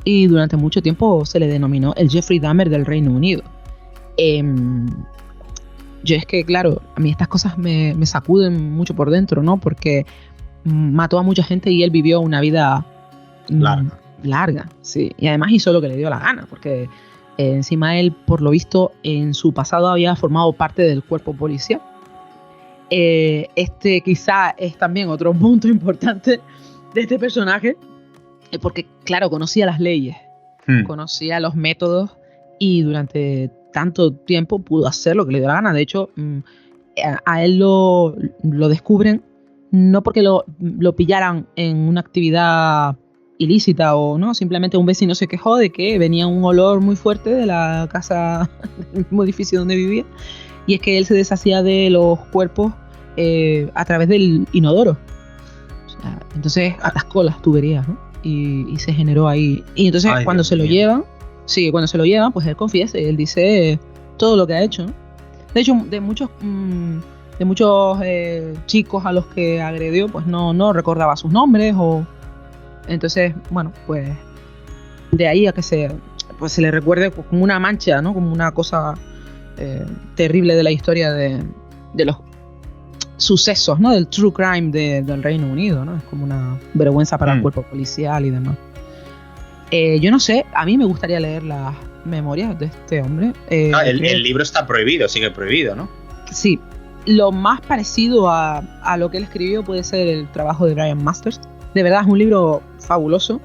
y durante mucho tiempo se le denominó el Jeffrey Dahmer del Reino Unido. Yo es que, claro, a mí estas cosas me sacuden mucho por dentro, ¿no? Porque mató a mucha gente y él vivió una vida larga, sí. Y además hizo lo que le dio la gana, porque encima él, por lo visto, en su pasado había formado parte del cuerpo policial. Este quizá es también otro punto importante de este personaje, porque, claro, conocía las leyes, conocía los métodos y durante tanto tiempo pudo hacer lo que le dio la gana. De hecho, a él lo descubren no porque lo pillaran en una actividad ilícita o no, simplemente un vecino se quejó de que venía un olor muy fuerte de la casa, del mismo edificio donde vivía, y es que él se deshacía de los cuerpos a través del inodoro. O sea, entonces atascó las tuberías, ¿no? Y se generó ahí. Y entonces cuando se lo llevan, pues él confiesa y él dice todo lo que ha hecho, ¿no? De hecho, de muchos chicos a los que agredió, pues no recordaba sus nombres o... Entonces, bueno, pues de ahí a que se le recuerde como una mancha, ¿no? Como una cosa terrible de la historia de los sucesos, ¿no? Del true crime del Reino Unido, ¿no? Es como una vergüenza para el cuerpo policial y demás. Yo no sé, a mí me gustaría leer las memorias de este hombre. El libro está prohibido, sigue prohibido, ¿no? Sí. Lo más parecido a lo que él escribió puede ser el trabajo de Brian Masters. De verdad es un libro fabuloso.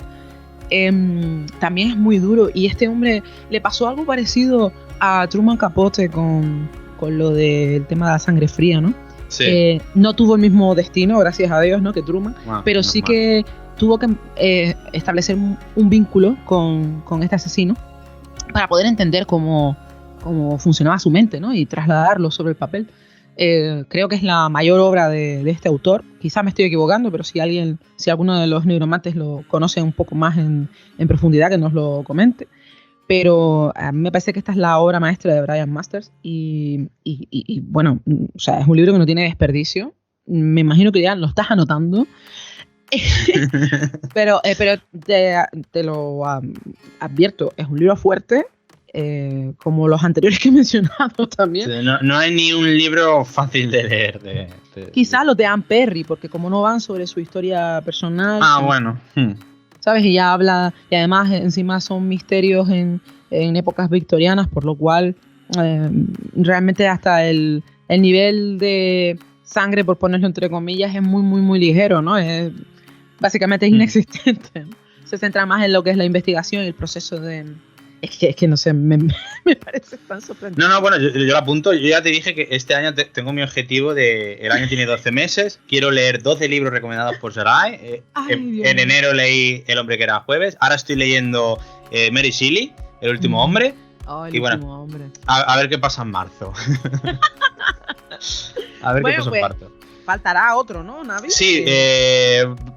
También es muy duro. Y este hombre le pasó algo parecido a Truman Capote con lo del tema de la sangre fría, ¿no? Sí. No tuvo el mismo destino, gracias a Dios, ¿no? Que Truman. Pero sí que tuvo que establecer un vínculo con este asesino para poder entender cómo funcionaba su mente, ¿no? Y trasladarlo sobre el papel. Creo que es la mayor obra de este autor. Quizá me estoy equivocando, pero si alguno de los nigromantes lo conoce un poco más en profundidad, que nos lo comente. Pero a mí me parece que esta es la obra maestra de Brian Masters y bueno, o sea, es un libro que no tiene desperdicio. Me imagino que ya lo estás anotando. pero te lo advierto, es un libro fuerte, como los anteriores que he mencionado también. Sí, no hay ni un libro fácil de leer. Quizás los de Anne Perry, porque como no van sobre su historia personal. Bueno. ¿Sabes? Y ya habla, y además encima son misterios en épocas victorianas, por lo cual realmente hasta el nivel de sangre, por ponerlo entre comillas, es muy, muy, muy ligero, ¿no? Básicamente es inexistente, ¿no? Se centra más en lo que es la investigación y el proceso de... Es que no sé, me parece tan sorprendente. No, bueno, yo lo apunto. Yo ya te dije que este año tengo mi objetivo de... El año tiene 12 meses. Quiero leer 12 libros recomendados por Sarai. En enero leí El hombre que era jueves. Ahora estoy leyendo Mary Shelley, El último hombre. El último hombre. A ver qué pasa en marzo. A ver qué pasa en marzo. Faltará otro, ¿no, Navi? Sí,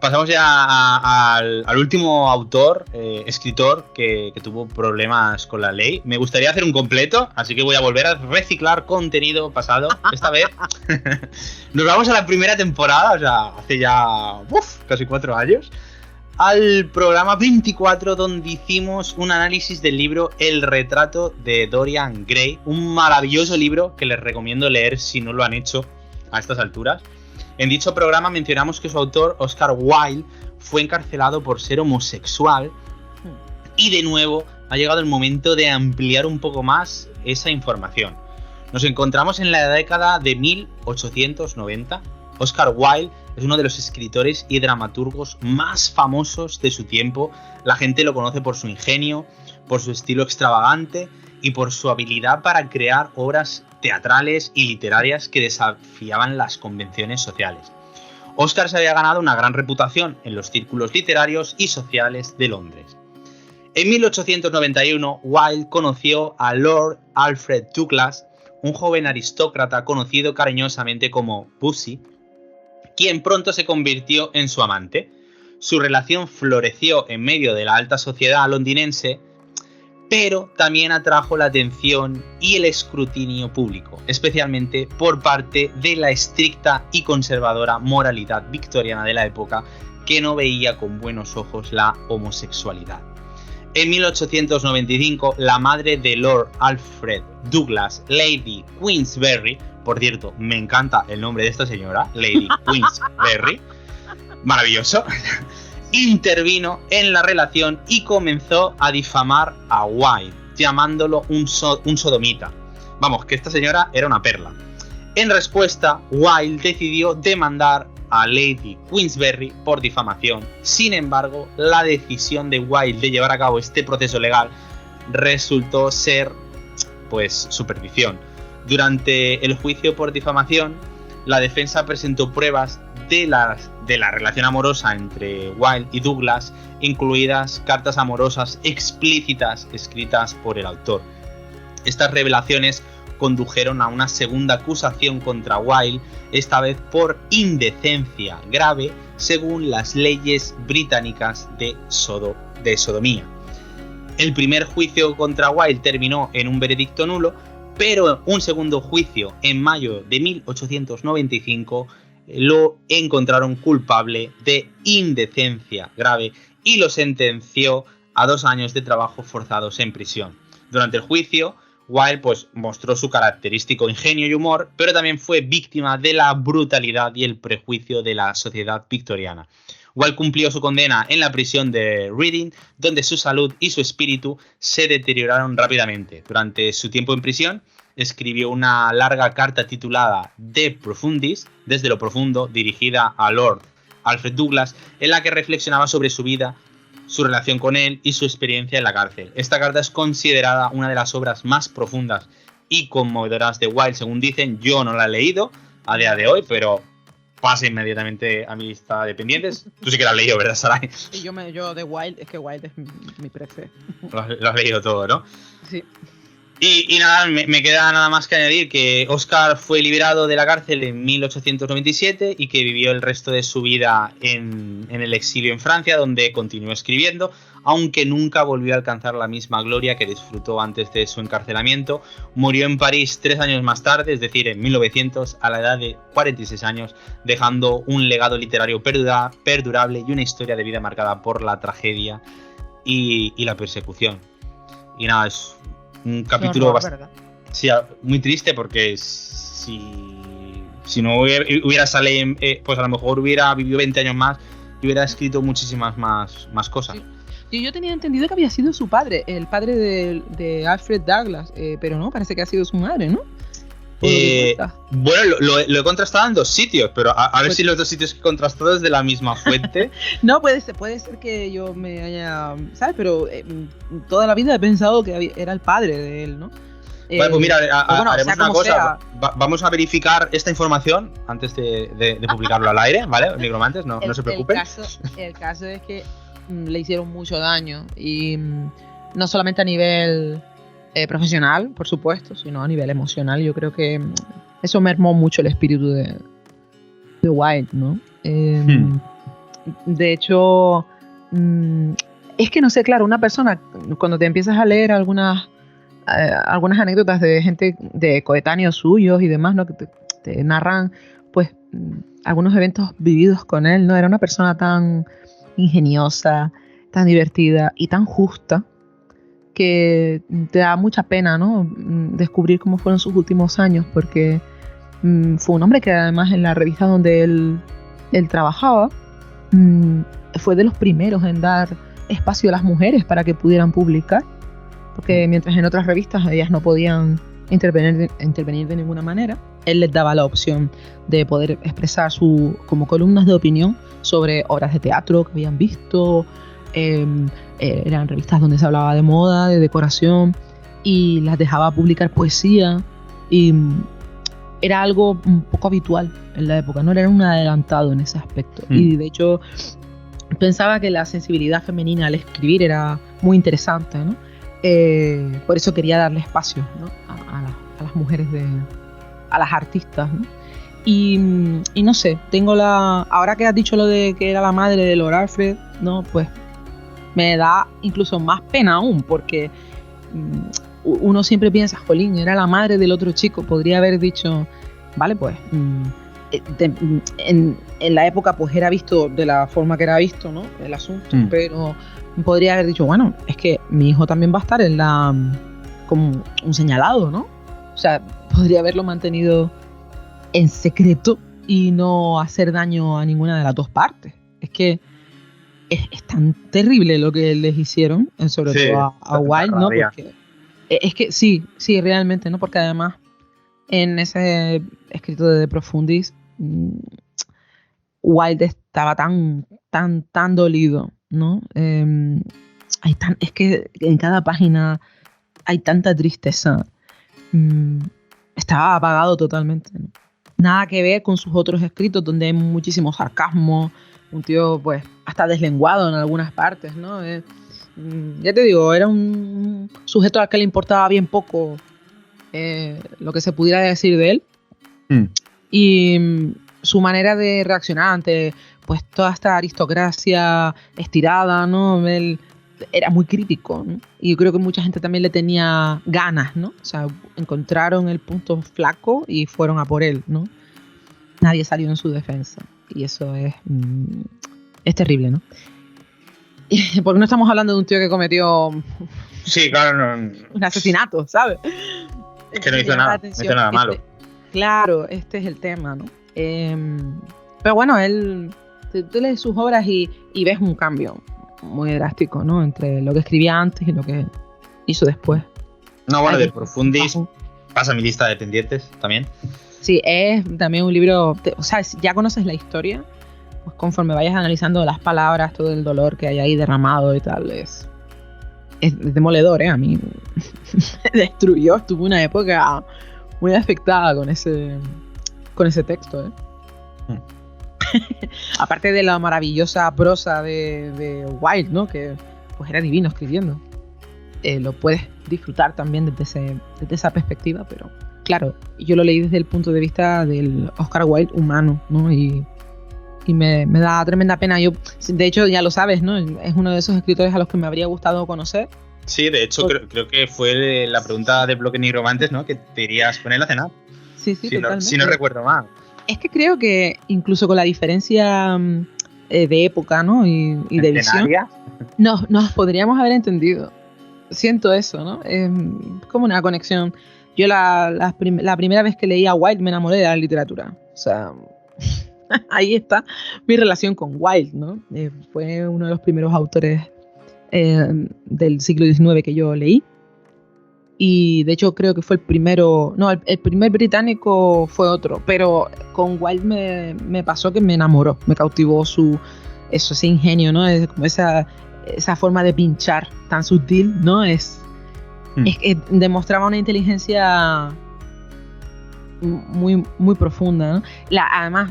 pasamos ya al último autor, escritor, que tuvo problemas con la ley. Me gustaría hacer un completo, así que voy a volver a reciclar contenido pasado. Esta vez nos vamos a la primera temporada, o sea, hace ya casi 4 años, al programa 24, donde hicimos un análisis del libro El retrato de Dorian Gray, un maravilloso libro que les recomiendo leer si no lo han hecho a estas alturas. En dicho programa mencionamos que su autor, Oscar Wilde, fue encarcelado por ser homosexual y de nuevo ha llegado el momento de ampliar un poco más esa información. Nos encontramos en la década de 1890. Oscar Wilde es uno de los escritores y dramaturgos más famosos de su tiempo. La gente lo conoce por su ingenio, por su estilo extravagante y por su habilidad para crear obras teatrales y literarias que desafiaban las convenciones sociales. Oscar se había ganado una gran reputación en los círculos literarios y sociales de Londres. En 1891, Wilde conoció a Lord Alfred Douglas, un joven aristócrata conocido cariñosamente como Pussy, quien pronto se convirtió en su amante. Su relación floreció en medio de la alta sociedad londinense, pero también atrajo la atención y el escrutinio público, especialmente por parte de la estricta y conservadora moralidad victoriana de la época, que no veía con buenos ojos la homosexualidad. En 1895, la madre de Lord Alfred Douglas, Lady Queensberry, por cierto, me encanta el nombre de esta señora, Lady Queensberry, maravilloso, intervino en la relación y comenzó a difamar a Wilde, llamándolo un sodomita. Vamos, que esta señora era una perla. En respuesta, Wilde decidió demandar a Lady Queensberry por difamación. Sin embargo, la decisión de Wilde de llevar a cabo este proceso legal resultó ser, pues, su perdición. Durante el juicio por difamación, la defensa presentó pruebas de la relación amorosa entre Wilde y Douglas, incluidas cartas amorosas explícitas escritas por el autor. Estas revelaciones condujeron a una segunda acusación contra Wilde, esta vez por indecencia grave según las leyes británicas de sodomía. El primer juicio contra Wilde terminó en un veredicto nulo, pero un segundo juicio en mayo de 1895 lo encontraron culpable de indecencia grave y lo sentenció a 2 años de trabajo forzados en prisión. Durante el juicio, Wilde mostró su característico ingenio y humor, pero también fue víctima de la brutalidad y el prejuicio de la sociedad victoriana. Wilde cumplió su condena en la prisión de Reading, donde su salud y su espíritu se deterioraron rápidamente. Durante su tiempo en prisión, escribió una larga carta titulada De Profundis, desde lo profundo, dirigida a Lord Alfred Douglas, en la que reflexionaba sobre su vida, su relación con él y su experiencia en la cárcel. Esta carta es considerada una de las obras más profundas y conmovedoras de Wilde, según dicen. Yo no la he leído a día de hoy, pero pasa inmediatamente a mi lista de pendientes. Tú sí que la has leído, ¿verdad, Sarai? Sí, yo de Wilde, es que Wilde es mi prefe. Lo has leído todo, ¿no? Sí. Y nada, me queda nada más que añadir que Oscar fue liberado de la cárcel en 1897 y que vivió el resto de su vida en el exilio en Francia, donde continuó escribiendo, aunque nunca volvió a alcanzar la misma gloria que disfrutó antes de su encarcelamiento. Murió en París 3 años más tarde, es decir, en 1900, a la edad de 46 años, dejando un legado literario perdurable y una historia de vida marcada por la tragedia y la persecución. Y nada, es un capítulo sí, muy triste, porque si no hubiera salido, pues a lo mejor hubiera vivido 20 años más y hubiera escrito muchísimas más cosas. Sí. Yo tenía entendido que había sido su padre, el padre de Alfred Douglas, pero no, parece que ha sido su madre, ¿no? Bueno, lo he contrastado en 2 sitios, pero a ver si los 2 sitios que he contrastado es de la misma fuente. No, puede ser que yo me haya, ¿sabes? Pero toda la vida he pensado que era el padre de él, ¿no? Vale, pues mira, haremos una cosa. Vamos a verificar esta información antes de publicarlo al aire, ¿vale? Nigromantes, no se preocupen. El caso es que le hicieron mucho daño, y no solamente a nivel profesional, por supuesto, sino a nivel emocional. Yo creo que eso mermó mucho el espíritu de Wilde, ¿no? De hecho, es que no sé, claro, una persona, cuando te empiezas a leer algunas anécdotas de gente, de coetáneos suyos y demás, ¿no? Que te narran, pues, algunos eventos vividos con él, ¿no? Era una persona tan ingeniosa, tan divertida y tan justa, que te da mucha pena, ¿no? Descubrir cómo fueron sus últimos años, porque fue un hombre que, además, en la revista donde él trabajaba, fue de los primeros en dar espacio a las mujeres para que pudieran publicar, porque mientras en otras revistas ellas no podían intervenir de ninguna manera, él les daba la opción de poder expresar como columnas de opinión sobre obras de teatro que habían visto. Eran revistas donde se hablaba de moda, de decoración, y las dejaba publicar poesía, y era algo un poco habitual en la época, no era un adelantado en ese aspecto. Y de hecho pensaba que la sensibilidad femenina al escribir era muy interesante, ¿no? Por eso quería darle espacio, ¿no? a las mujeres, a las artistas, ¿no? Y no sé, ahora que has dicho lo de que era la madre de Lord Alfred, ¿no? Pues me da incluso más pena aún, porque uno siempre piensa, jolín, era la madre del otro chico. Podría haber dicho, vale, pues en la época pues era visto de la forma que era visto, ¿no? El asunto, pero podría haber dicho, bueno, es que mi hijo también va a estar como un señalado, ¿no? O sea, podría haberlo mantenido en secreto y no hacer daño a ninguna de las dos partes. Es que es tan terrible lo que les hicieron, sobre todo a Wilde, ¿no? Porque es que sí, realmente, ¿no? Porque además en ese escrito de Profundis, Wilde estaba tan dolido, ¿no? Es que en cada página hay tanta tristeza. Estaba apagado totalmente, ¿no? Nada que ver con sus otros escritos, donde hay muchísimo sarcasmo, un tío pues hasta deslenguado en algunas partes, ¿no? Ya te digo, era un sujeto al que le importaba bien poco lo que se pudiera decir de él. Y su manera de reaccionar ante pues toda esta aristocracia estirada, ¿no? Él era muy crítico, ¿no? Y yo creo que mucha gente también le tenía ganas, ¿no? O sea, encontraron el punto flaco y fueron a por él, ¿no? Nadie salió en su defensa. Y eso es terrible, ¿no? Porque no estamos hablando de un tío que cometió un asesinato, ¿sabes? Es que no hizo nada malo. Claro, este es el tema, ¿no? Pero bueno, tú lees sus obras y ves un cambio muy drástico, ¿no? Entre lo que escribía antes y lo que hizo después. No, bueno, de Profundis pasa mi lista de pendientes también. Sí, es también un libro, o sea, si ya conoces la historia, pues conforme vayas analizando las palabras, todo el dolor que hay ahí derramado y tal, es demoledor, ¿eh? A mí me destruyó, estuve una época muy afectada con ese texto, ¿eh? Aparte de la maravillosa prosa de Wilde, ¿no? Que pues era divino escribiendo. Lo puedes disfrutar también desde esa perspectiva, pero claro, yo lo leí desde el punto de vista del Oscar Wilde humano, ¿no? Y me da tremenda pena. Yo, de hecho, ya lo sabes, ¿no? Es uno de esos escritores a los que me habría gustado conocer. Sí, de hecho, creo que fue la pregunta de Bloque Nigromantes, ¿no? Que te irías con él a cenar. Sí, totalmente. Si no recuerdo mal. Es que creo que incluso con la diferencia de época, ¿no? y de visión, nos podríamos haber entendido. siento eso, ¿no? Es como una conexión. Yo la primera vez que leí a Wilde me enamoré de la literatura. O sea, ahí está mi relación con Wilde, ¿no? Fue uno de los primeros autores del siglo XIX que yo leí. Y de hecho creo que fue el primero... No, el primer británico fue otro. Pero con Wilde me pasó que me enamoró. Me cautivó ese ingenio, ¿no? Es como esa forma de pinchar tan sutil, ¿no? Es que demostraba una inteligencia muy, muy profunda, ¿no? Además,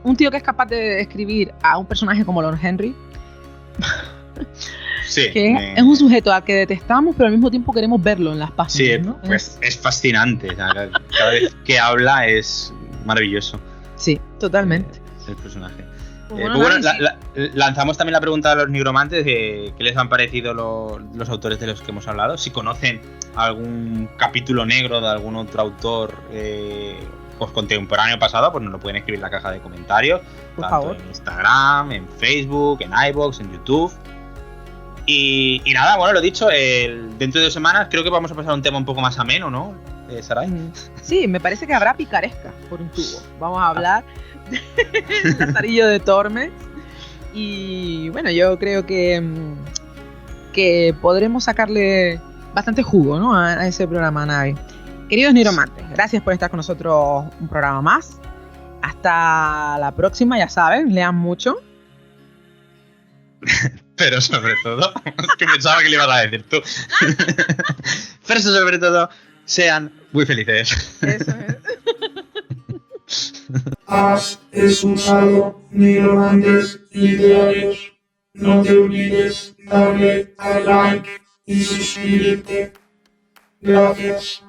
un tío que es capaz de escribir a un personaje como Lord Henry, sí, que es un sujeto al que detestamos, pero al mismo tiempo queremos verlo en las páginas. Sí, ¿no? pues es fascinante. O sea, cada vez que habla es maravilloso. Sí, totalmente. El personaje. Bueno, lanzamos también la pregunta a los nigromantes de qué les han parecido los autores de los que hemos hablado. Si conocen algún capítulo negro de algún otro autor pues contemporáneo pasado, pues nos lo pueden escribir en la caja de comentarios. Por favor. En Instagram, en Facebook, en iVoox, en YouTube. Y nada, bueno, lo dicho, dentro de 2 semanas creo que vamos a pasar a un tema un poco más ameno, ¿no, Saray? Sí, me parece que habrá picaresca por un tubo. Vamos a hablar del Lazarillo de Tormes. Y bueno, yo creo que podremos sacarle bastante jugo, ¿no? a ese programa, Navi. Queridos nigromantes, gracias por estar con nosotros un programa más. Hasta la próxima, ya saben, lean mucho. Pero sobre todo, es que pensaba que le ibas a decir tú. Pero sobre todo, sean muy felices. Eso es. Has escuchado Nigromantes Literarios. No te olvides darle a like y suscribirte. Gracias.